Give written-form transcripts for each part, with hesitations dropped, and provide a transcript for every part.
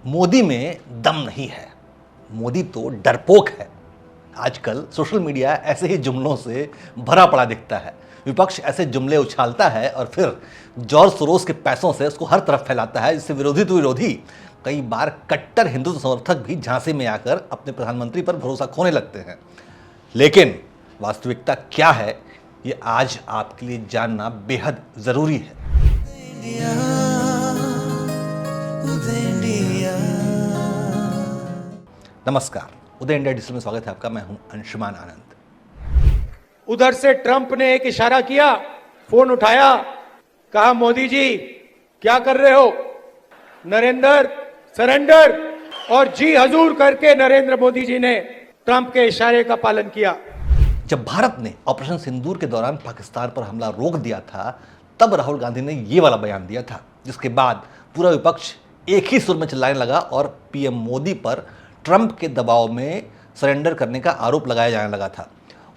मोदी में दम नहीं है, मोदी तो डरपोक है। आजकल सोशल मीडिया ऐसे ही जुमलों से भरा पड़ा दिखता है। विपक्ष ऐसे जुमले उछालता है और फिर जॉर्ज सोरोस के पैसों से उसको हर तरफ फैलाता है, जिससे विरोधी तो विरोधी, कई बार कट्टर हिंदुत्व समर्थक भी झांसे में आकर अपने प्रधानमंत्री पर भरोसा खोने लगते हैं। लेकिन वास्तविकता क्या है, ये आज आपके लिए जानना बेहद जरूरी है। नमस्कार, उदय इंडिया डिजिटल में स्वागत है आपका। मैं हूं अंशुमान आनंद। उधर से ट्रंप ने एक इशारा किया, फोन उठाया, कहा मोदी जी क्या कर रहे हो, नरेंद्र सरेंडर, और जी हजूर करके नरेंद्र मोदी जी ने ट्रंप के इशारे का पालन किया। जब भारत ने ऑपरेशन सिंदूर के दौरान पाकिस्तान पर हमला रोक दिया था, तब राहुल गांधी ने ये वाला बयान दिया था, जिसके बाद पूरा विपक्ष एक ही सुर में चिल्लाने लगा और पीएम मोदी पर ट्रंप के दबाव में सरेंडर करने का आरोप लगाया जाने लगा था।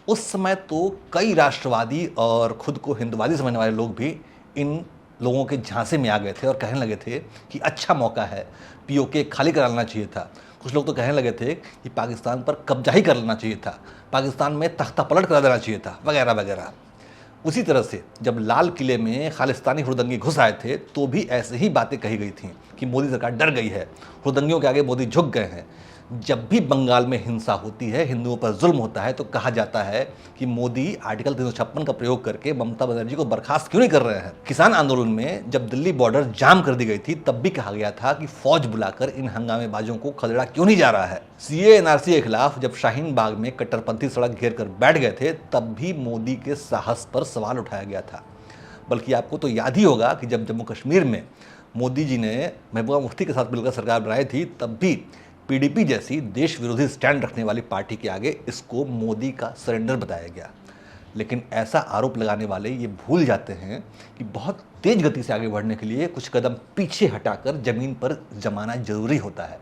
उस समय तो कई राष्ट्रवादी और खुद को हिंदुवादी समझने वाले लोग भी इन लोगों के झांसे में आ गए थे और कहने लगे थे कि अच्छा मौका है, पीओके खाली करा लेना चाहिए था। कुछ लोग तो कहने लगे थे कि पाकिस्तान पर कब्जा ही कर लेना चाहिए था, पाकिस्तान में तख्ता पलट करा देना चाहिए था, वगैरह वगैरह। उसी तरह से जब लाल किले में खालिस्तानी हुड़दंगी घुस आए थे, तो भी ऐसे ही बातें कही गई थी कि मोदी सरकार डर गई है, हुड़दंगियों के आगे मोदी झुक गए हैं। जब भी बंगाल में हिंसा होती है, हिंदुओं पर जुल्म होता है, तो कहा जाता है कि मोदी आर्टिकल 356 का प्रयोग करके ममता बनर्जी को बर्खास्त क्यों नहीं कर रहे हैं। किसान आंदोलन में जब दिल्ली बॉर्डर जाम कर दी गई थी, तब भी कहा गया था कि फौज बुलाकर इन हंगामेबाजों को खदेड़ा क्यों नहीं जा रहा है। सीए एनआरसी के खिलाफ जब शाहीन बाग में कट्टरपंथी सड़क घेर कर बैठ गए थे, तब भी मोदी के साहस पर सवाल उठाया गया था। बल्कि आपको तो याद ही होगा कि जब जम्मू कश्मीर में मोदी जी ने महबूबा मुफ्ती के साथ मिलकर सरकार बनाई थी, तब भी पीडीपी जैसी देश विरोधी स्टैंड रखने वाली पार्टी के आगे इसको मोदी का सरेंडर बताया गया। लेकिन ऐसा आरोप लगाने वाले ये भूल जाते हैं कि बहुत तेज गति से आगे बढ़ने के लिए कुछ कदम पीछे हटाकर जमीन पर जमाना जरूरी होता है।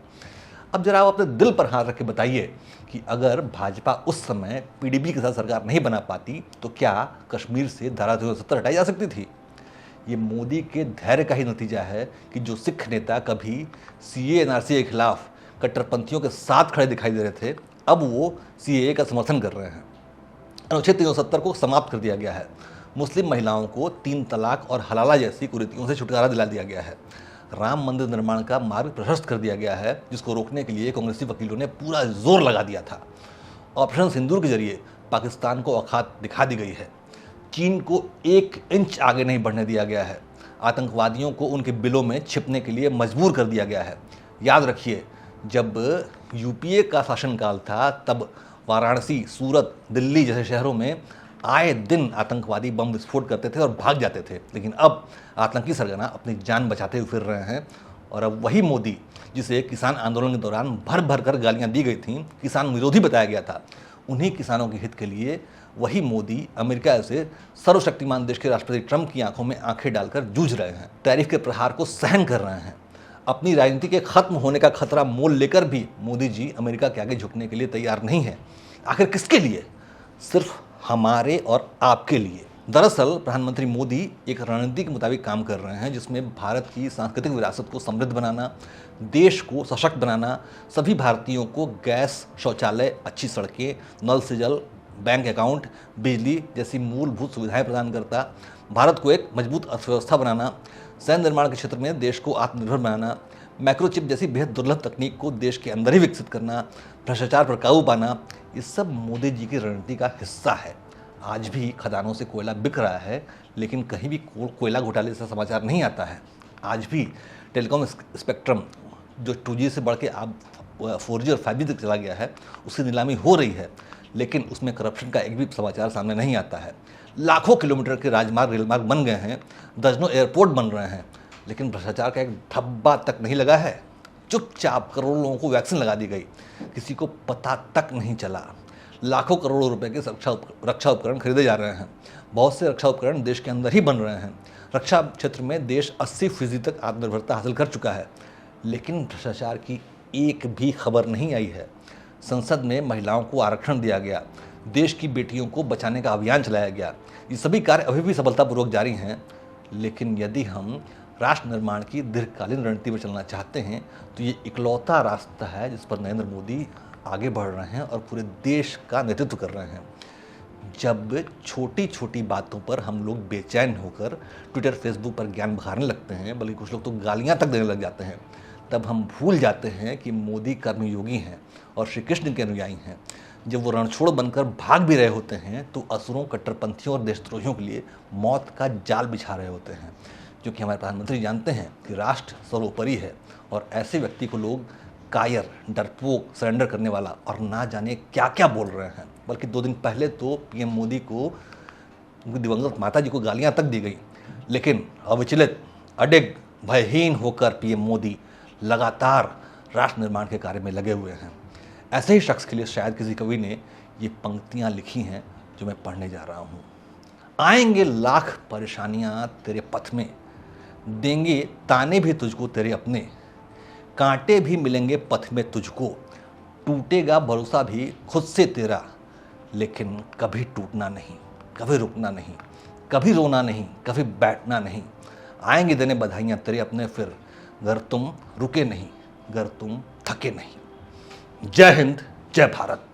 अब जरा आप अपने दिल पर हाथ रख के बताइए कि अगर भाजपा उस समय पीडीपी के साथ सरकार नहीं बना पाती, तो क्या कश्मीर से धारा 370 हटाई जा सकती थी? ये मोदी के धैर्य का ही नतीजा है कि जो सिख नेता कभी सीए एनआरसी के खिलाफ कट्टरपंथियों के साथ खड़े दिखाई दे रहे थे, अब वो सीएए का समर्थन कर रहे हैं। अनुच्छेद 370 को समाप्त कर दिया गया है। मुस्लिम महिलाओं को 3 तलाक और हलाला जैसी कुरीतियों से छुटकारा दिला दिया गया है। राम मंदिर निर्माण का मार्ग प्रशस्त कर दिया गया है, जिसको रोकने के लिए कांग्रेसी वकीलों ने पूरा जोर लगा दिया था। ऑपरेशन सिंदूर के जरिए पाकिस्तान को औकात दिखा दी गई है। चीन को 1 इंच आगे नहीं बढ़ने दिया गया है। आतंकवादियों को उनके बिलों में छिपने के लिए मजबूर कर दिया गया है। याद रखिए, जब यूपीए का शासनकाल था, तब वाराणसी, सूरत, दिल्ली जैसे शहरों में आए दिन आतंकवादी बम विस्फोट करते थे और भाग जाते थे। लेकिन अब आतंकी सरगना अपनी जान बचाते हुए फिर रहे हैं। और अब वही मोदी, जिसे किसान आंदोलन के दौरान भर भर कर गालियाँ दी गई थीं, किसान विरोधी बताया गया था, उन्हीं किसानों के हित के लिए वही मोदी अमेरिका से सर्वशक्तिमान देश के राष्ट्रपति ट्रंप की आंखों में आंखें डालकर जूझ रहे हैं, टैरिफ के प्रहार को सहन कर रहे हैं। अपनी राजनीति के खत्म होने का खतरा मोल लेकर भी मोदी जी अमेरिका के आगे झुकने के लिए तैयार नहीं है। आखिर किसके लिए? सिर्फ हमारे और आपके लिए। दरअसल प्रधानमंत्री मोदी एक रणनीति के मुताबिक काम कर रहे हैं, जिसमें भारत की सांस्कृतिक विरासत को समृद्ध बनाना, देश को सशक्त बनाना, सभी भारतीयों को गैस, शौचालय, अच्छी सड़कें, नल से जल, बैंक अकाउंट, बिजली जैसी मूलभूत सुविधाएं प्रदान करता, भारत को एक मजबूत अर्थव्यवस्था बनाना, सैन्य निर्माण के क्षेत्र में देश को आत्मनिर्भर बनाना, माइक्रोचिप जैसी बेहद दुर्लभ तकनीक को देश के अंदर ही विकसित करना, भ्रष्टाचार पर काबू पाना, ये सब मोदी जी की रणनीति का हिस्सा है। आज भी खदानों से कोयला बिक रहा है, लेकिन कहीं भी कोयला घोटाले से समाचार नहीं आता है। आज भी टेलीकॉम स्पेक्ट्रम जो 2G से बढ़ के अब 4G और 5G तक चला गया है, उसकी नीलामी हो रही है, लेकिन उसमें करप्शन का एक भी समाचार सामने नहीं आता है। लाखों किलोमीटर के राजमार्ग, रेलमार्ग बन गए हैं, दर्जनों एयरपोर्ट बन रहे हैं, लेकिन भ्रष्टाचार का एक धब्बा तक नहीं लगा है। चुपचाप करोड़ों लोगों को वैक्सीन लगा दी गई, किसी को पता तक नहीं चला। लाखों करोड़ों रुपए के रक्षा उपकरण खरीदे जा रहे हैं। बहुत से रक्षा उपकरण देश के अंदर ही बन रहे हैं। रक्षा क्षेत्र में देश 80% तक आत्मनिर्भरता हासिल कर चुका है, लेकिन भ्रष्टाचार की एक भी खबर नहीं आई है। संसद में महिलाओं को आरक्षण दिया गया, देश की बेटियों को बचाने का अभियान चलाया गया। ये सभी कार्य अभी भी सफलतापूर्वक जारी हैं। लेकिन यदि हम राष्ट्र निर्माण की दीर्घकालीन रणनीति में चलना चाहते हैं तो ये इकलौता रास्ता है जिस पर नरेंद्र मोदी आगे बढ़ रहे हैं और पूरे देश का नेतृत्व कर रहे हैं। जब छोटी छोटी बातों पर हम लोग बेचैन होकर ट्विटर फेसबुक पर ज्ञान बहारने लगते हैं, बल्कि कुछ लोग तो गालियां तक देने लग जाते हैं, तब हम भूल जाते हैं कि मोदी कर्मयोगी हैं और श्री कृष्ण के अनुयायी हैं। जब वो रणछोड़ बनकर भाग भी रहे होते हैं तो असुरों, कट्टरपंथियों और देशद्रोहियों के लिए मौत का जाल बिछा रहे होते हैं, जो कि हमारे प्रधानमंत्री जानते हैं कि राष्ट्र सर्वोपरि है और ऐसे व्यक्ति को लोग कायर, डरपोक, सरेंडर करने वाला और ना जाने क्या क्या बोल रहे हैं। बल्कि 2 दिन पहले तो पीएम मोदी को उनकी दिवंगत माता जी को गालियां तक दी गई, लेकिन अविचलित, अडिग, भयहीन होकर पीएम मोदी लगातार राष्ट्र निर्माण के कार्य में लगे हुए हैं। ऐसे ही शख्स के लिए शायद किसी कवि ने ये पंक्तियां लिखी हैं जो मैं पढ़ने जा रहा हूँ। आएंगे लाख परेशानियां तेरे पथ में, देंगे ताने भी तुझको तेरे अपने, कांटे भी मिलेंगे पथ में तुझको, टूटेगा भरोसा भी खुद से तेरा, लेकिन कभी टूटना नहीं, कभी रुकना नहीं, कभी रोना नहीं, कभी बैठना नहीं। आएंगे देने बधाइयाँ तेरे अपने फिर, अगर तुम रुके नहीं, अगर तुम थके नहीं। जय हिंद, जय भारत।